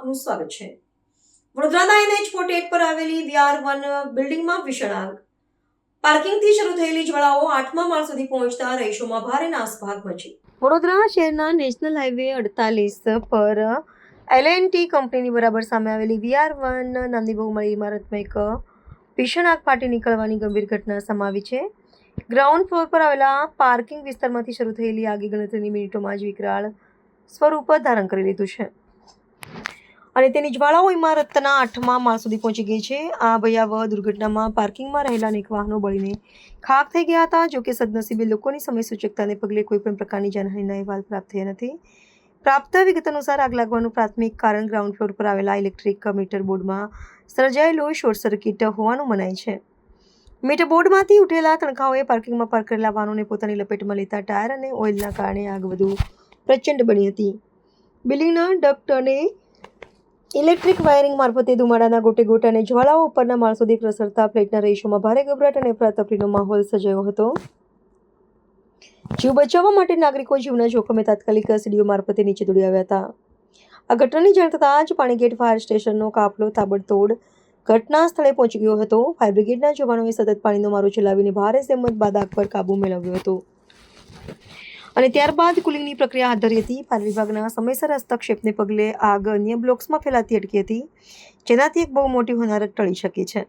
આપનું સ્વાગત છે। વડોદરાના NH48 પર આવેલી VR1 બિલ્ડિંગમાં ભીષણ આગ। પાર્કિંગથી શરૂ થયેલી જ્વાળાઓ 8મા માળ સુધી પહોંચતા રહીશોમાં ભારે નાસભાગ મચી। વડોદરા શહેરના નેશનલ હાઈવે 48 પર L&T કંપનીની બરાબર સામે આવેલી VR1 નામની બહુમાળી ઇમારતમાં એક ભીષણ આગ ફાટી નીકળવાની ગંભીર ઘટના સમાવી છે। ગ્રાઉન્ડ ફ્લોર પર આવેલા પાર્કિંગ વિસ્તારમાંથી શરૂ થયેલી આગે ગણતરીની મિનિટોમાં જ વિકરાળ સ્વરૂપ ધારણ કરી લીધું છે અને તેની જ્વાળાઓ ઇમારતના 8મા માળ સુધી પહોંચી ગઈ છે। આ ભયાવહ દુર્ઘટનામાં પાર્કિંગમાં રહેલા અનેક વાહનો બળીને ખાખ થઈ ગયા હતા। જો કે સદનસીબે લોકોની સમય સૂચકતાને પગલે કોઈપણ પ્રકારની જાનહાનિના અહેવાલ પ્રાપ્ત થયા નથી। પ્રાપ્ત વિગત અનુસાર આગ લાગવાનું પ્રાથમિક કારણ ગ્રાઉન્ડ ફ્લોર પર આવેલા ઇલેક્ટ્રિક મીટર બોર્ડમાં સર્જાયેલો શોર્ટ સર્કિટ હોવાનું મનાય છે। મીટર બોર્ડમાંથી ઉઠેલા તણખાઓએ પાર્કિંગમાં પાર્ક કરેલા વાહનોને પોતાની લપેટમાં લેતા ટાયર અને ઓઇલના કારણે આગ વધુ પ્રચંડ બની હતી। બિલ્ડિંગના ડક્ટ અને ઇલેક્ટ્રિક વાયરિંગ મારફતે ધુમાડાના ગોટે ગોટ અને જ્વાળાઓ ઉપરના માળ સુધી પ્રસરતા ફ્લેટના રહીશોમાં ભારે ગભરાટ અને અફરાતફરીનો માહોલ સર્જાયો હતો। જીવ બચાવવા માટે નાગરિકો જીવના જોખમે તાત્કાલિક સીડીઓ મારફતે નીચે દોડી આવ્યા હતા। આ ઘટનાની જાણ થતાં જ પાણીગેટ ફાયર સ્ટેશનનો કાફલો તાબડતોડ ઘટના સ્થળે પહોંચી ગયો હતો। ફાયર બ્રિગેડના જવાનોએ સતત પાણીનો મારો ચલાવીને ભારે જહેમત બાદ આગ પર કાબૂ મેળવ્યો હતો અને ત્યારબાદ કુલિંગની પ્રક્રિયા હાથ ધરી હતી। ફાયર વિભાગના સમયસર હસ્તક્ષેપને પગલે આગ અન્ય બ્લોક્સમાં ફેલાતી અટકી હતી, જેનાથી એક બહુ મોટી હોનારત ટળી શકી છે।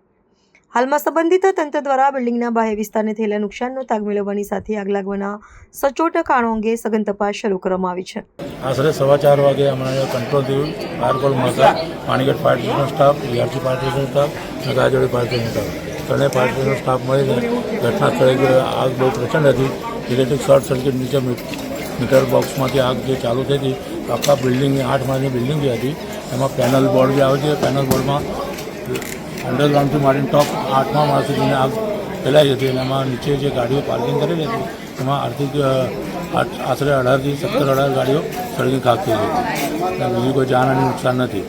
હાલમાં સંબંધિત તંત્ર દ્વારા બિલ્ડિંગના બાહ્ય વિસ્તારને થયેલા નુકસાનનો તાગ મેળવવાની સાથે આગ લાગવાના સચોટ કારણો અંગે સઘન તપાસ શરૂ કરવામાં આવી છે। આશરે 4:15 વાગે હમણાં કંટ્રોલ થયું। ફાયર કોલ મળતા Panigate fire station staff, VRC fire station staff અને ગાજોડી ફાયર સ્ટેશન સ્ટાફ ત્રણેય ફાયર સ્ટેશન સ્ટાફ મળીને ઘટના સ્થળે આગ બહુ પ્રચંડ હતી। ઇલેક્ટ્રિક શોર્ટ સર્કિટ નીચે મીટર બોક્સમાંથી આગ જે ચાલુ થઈ હતી, આખા બિલ્ડિંગની 8 માળની બિલ્ડિંગ જે હતી એમાં પેનલ બોર્ડ જે આવે છે, પેનલ બોર્ડમાં અંડરગ્રાઉન્ડથી માંડીને ટોપ 8મા માળ સુધીની આગ ફેલાઈ હતી અને એમાં નીચે જે ગાડીઓ પાર્કિંગ કરેલી હતી એમાં આશરે 18 થી 17 ગાડીઓ સળગી ખાક થઈ હતી। બીજી કોઈ જાનહાનિ નુકસાન નથી।